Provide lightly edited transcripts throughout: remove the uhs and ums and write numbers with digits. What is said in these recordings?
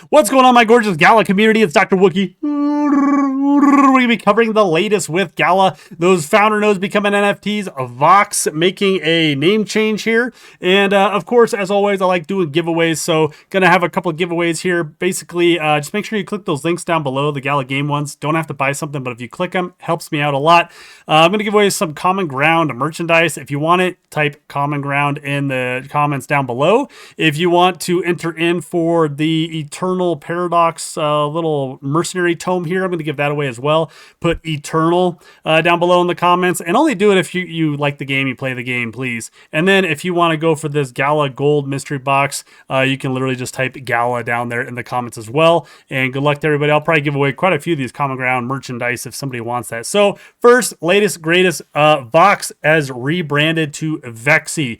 What's going on, my gorgeous Gala community? It's Dr. Wookie. We're going to be covering the latest with Gala. Those founder nodes becoming NFTs. Vox making a name change here. And of course, as always, I like doing giveaways. So going to have a couple of giveaways here. Basically, just make sure you click those links down below, the Gala game ones. Don't have to buy something, but if you click them, helps me out a lot. I'm going to give away some Common Ground merchandise. If you want it, type Common Ground in the comments down below. If you want to enter in for the Eternal Paradox little mercenary tome here, I'm going to give that away as well. Put Eternal down below in the comments, and only do it if you like the game, you play the game, please. And then if you want to go for this Gala Gold mystery box, you can literally just type Gala down there in the comments as well. And good luck to everybody. I'll probably give away quite a few of these Common Ground merchandise if somebody wants that. So first, latest, greatest, Vox has rebranded to Vexi.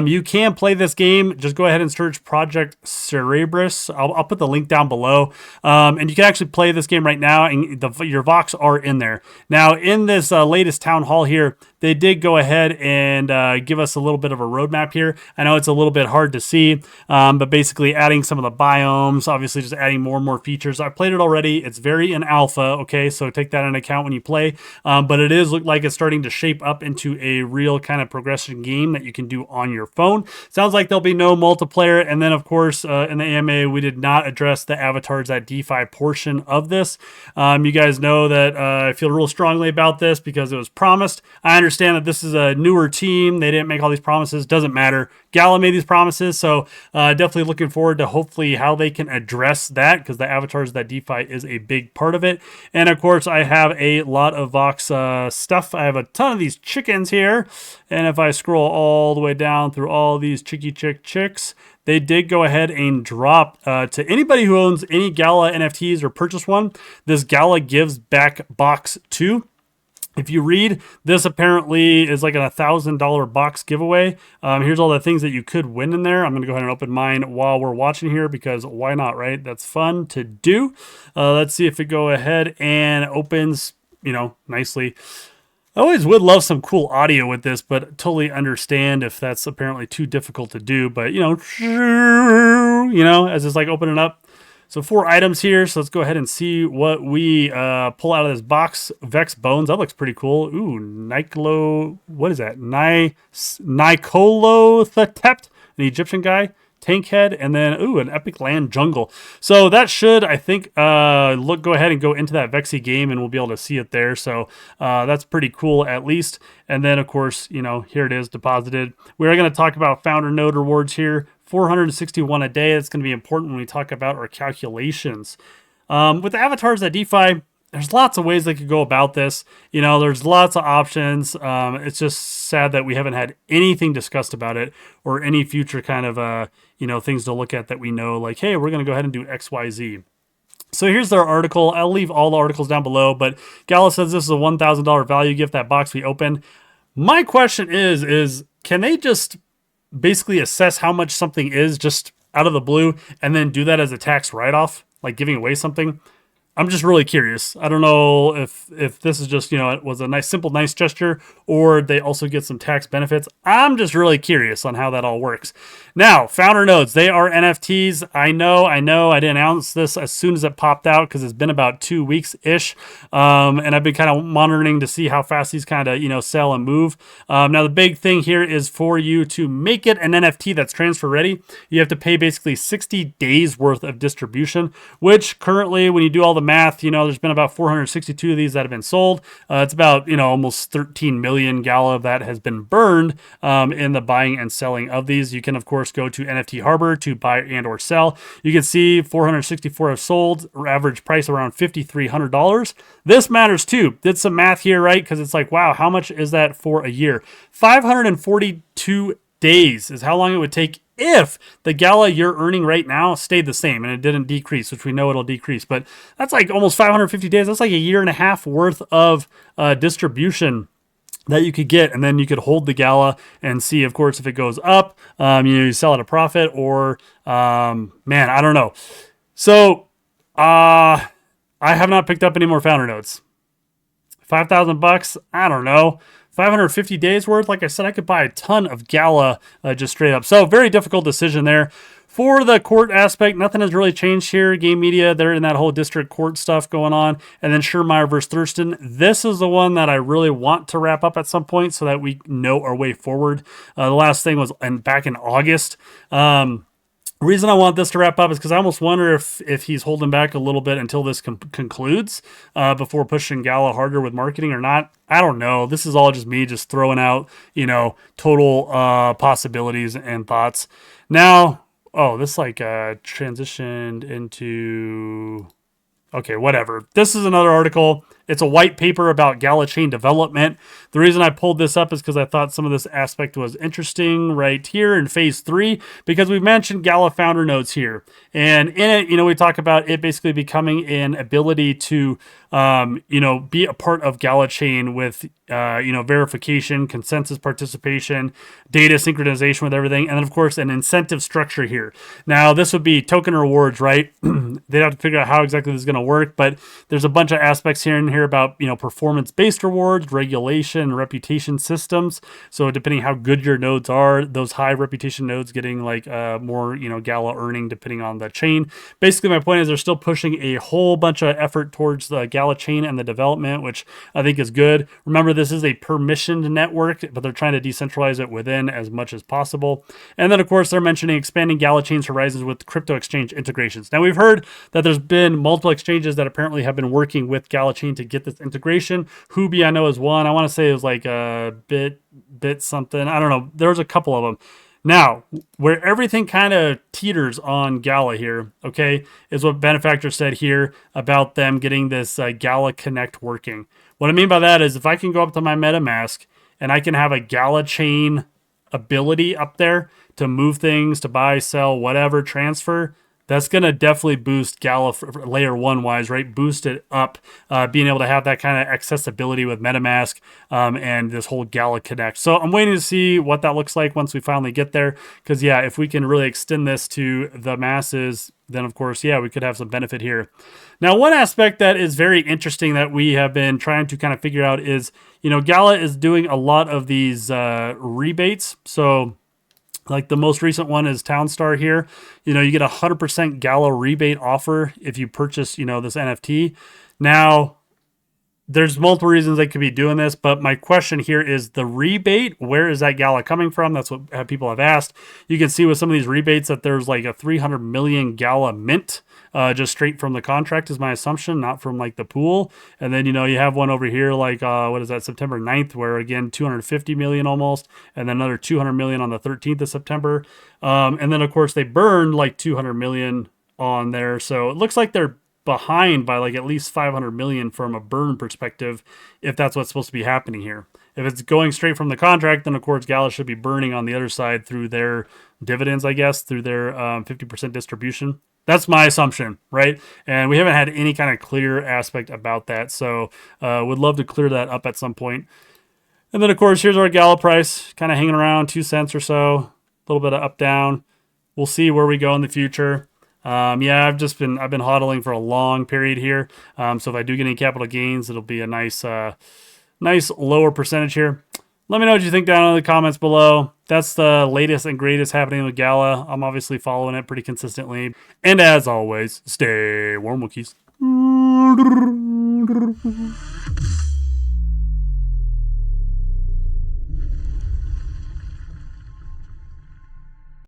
You can play this game. Just go ahead and search Project Cerebrus. I'll put the link down below. And you can actually play this game right now, and your Vox are in there. Now, in this latest town hall here, they did go ahead and give us a little bit of a roadmap here. I know it's a little bit hard to see, but basically adding some of the biomes, obviously just adding more and more features. I've played it already. It's very in alpha, okay? So take that into account when you play. But it is look like it's starting to shape up into a real kind of progression game that you can do on your phone. Sounds like there'll be no multiplayer. And then, of course, in the AMA, we did not address the avatars at DeFi portion of this. You guys know that I feel real strongly about this because it was promised. I understand that this is a newer team. They didn't make all these promises. Doesn't matter. Gala made these promises, so definitely looking forward to hopefully how they can address that, because the avatars that DeFi is a big part of it. And of course, I have a lot of Vox stuff. I have a ton of these chickens here, and if I scroll all the way down through all these chicks, they did go ahead and drop to anybody who owns any Gala NFTs or purchase one. This Gala gives back box 2. If you read, this apparently is like a $1,000 box giveaway. Here's all the things that you could win in there. I'm going to go ahead and open mine while we're watching here, because why not, right? That's fun to do. Let's see if it go ahead and opens, nicely. I always would love some cool audio with this, but totally understand if that's apparently too difficult to do. But, as it's like opening up. So 4 items here. So let's go ahead and see what we pull out of this box. Vex Bones. That looks pretty cool. Ooh, what is that? Nykolothetep, an Egyptian guy. Tank head, and then an epic land jungle. So that should, I think, go ahead and go into that Vexi game, and we'll be able to see it there. So that's pretty cool, at least. And then, of course, here it is deposited. We are going to talk about founder node rewards here. 461 a day. That's going to be important when we talk about our calculations. With the avatars at DeFi, there's lots of ways they could go about this. There's lots of options. It's just sad that we haven't had anything discussed about it, or any future kind of, things to look at that we know, like, hey, we're going to go ahead and do X, Y, Z. So here's their article. I'll leave all the articles down below, but Gala says this is a $1,000 value gift, that box we opened. My question is can they just basically assess how much something is just out of the blue and then do that as a tax write-off, like giving away something? I'm just really curious. I don't know if this is just, it was a nice gesture, or they also get some tax benefits. I'm just really curious on how that all works. Now, founder nodes, they are NFTs. I know. I didn't announce this as soon as it popped out, because it's been about 2 weeks-ish. And I've been kind of monitoring to see how fast these kind of, sell and move. Now, the big thing here is for you to make it an NFT that's transfer ready, you have to pay basically 60 days worth of distribution, which currently, when you do all the math, there's been about 462 of these that have been sold. It's about, almost 13 million Gala of that has been burned in the buying and selling of these. You can, of course, go to NFT Harbor to buy and or sell. You can see 464 have sold, average price around $5,300. This matters too. Did some math here, right? Because it's like, wow, how much is that for a year? 542 days is how long it would take if the Gala you're earning right now stayed the same and it didn't decrease, which we know it'll decrease. But that's like almost 550 days. That's like a year and a half worth of distribution that you could get, and then you could hold the Gala and see, of course, if it goes up, you sell at a profit, or I don't know. So I have not picked up any more founder nodes. $5,000, I don't know. 550 days worth. Like I said, I could buy a ton of Gala just straight up. So very difficult decision there. For the court aspect, nothing has really changed here. Game Media, they're in that whole district court stuff going on. And then Schurmeyer versus Thurston. This is the one that I really want to wrap up at some point so that we know our way forward. The last thing was back in August. Reason I want this to wrap up is because I almost wonder if he's holding back a little bit until this concludes before pushing Gala harder with marketing or not. I don't know. This is all just me just throwing out, total possibilities and thoughts. Now, this transitioned into... Okay, whatever. This is another article. It's a white paper about GalaChain Development. The reason I pulled this up is because I thought some of this aspect was interesting right here in phase 3, because we mentioned Gala founder nodes here. And in it, we talk about it basically becoming an ability to, be a part of GalaChain with, verification, consensus participation, data synchronization with everything. And then, of course, an incentive structure here. Now, this would be token rewards, right? They'd have to figure out how exactly this is going to work, but there's a bunch of aspects here and here about, performance-based rewards, regulation, reputation systems. So depending how good your nodes are, those high reputation nodes getting more, Gala earning depending on the chain. Basically, my point is they're still pushing a whole bunch of effort towards the Gala chain and the development, which I think is good. Remember, this is a permissioned network, but they're trying to decentralize it within as much as possible. And then, of course, they're mentioning expanding Gala chain's horizons with crypto exchange integrations. Now, we've heard that there's been multiple exchanges that apparently have been working with Gala chain to get this integration. Huobi, I know, is one. I want to say it was like a bit something. I don't know. There's a couple of them. Now, where everything kind of teeters on Gala here, okay, is what Benefactor said here about them getting this Gala Connect working. What I mean by that is if I can go up to my MetaMask and I can have a Gala chain ability up there to move things, to buy, sell, whatever, transfer, that's going to definitely boost Gala layer 1 wise, right? Boost it up, being able to have that kind of accessibility with MetaMask and this whole Gala Connect. So I'm waiting to see what that looks like once we finally get there. Because, yeah, if we can really extend this to the masses, then, of course, yeah, we could have some benefit here. Now, one aspect that is very interesting that we have been trying to kind of figure out is, Gala is doing a lot of these rebates. So... like the most recent one is Townstar here. You get a 100% Gala rebate offer if you purchase, this NFT. Now, there's multiple reasons they could be doing this, but my question here is the rebate. Where is that Gala coming from? That's what people have asked. You can see with some of these rebates that there's like a 300 million Gala mint. Just straight from the contract is my assumption, not from like the pool. And then, you have one over here, like, what is that, September 9th, where again, 250 million almost, and then another 200 million on the 13th of September. And then of course they burned like 200 million on there. So it looks like they're behind by like at least 500 million from a burn perspective, if that's what's supposed to be happening here. If it's going straight from the contract, then of course Gala should be burning on the other side through their dividends, I guess, through their 50% distribution. That's my assumption, right? And we haven't had any kind of clear aspect about that. So would love to clear that up at some point. And then, of course, here's our Gala price, kind of hanging around 2 cents or so, a little bit of up, down. We'll see where we go in the future. Yeah, I've been hodling for a long period here. So if I do get any capital gains, it'll be a nice lower percentage here. Let me know what you think down in the comments below. That's the latest and greatest happening with Gala. I'm obviously following it pretty consistently. And as always, stay warm, Wookiees.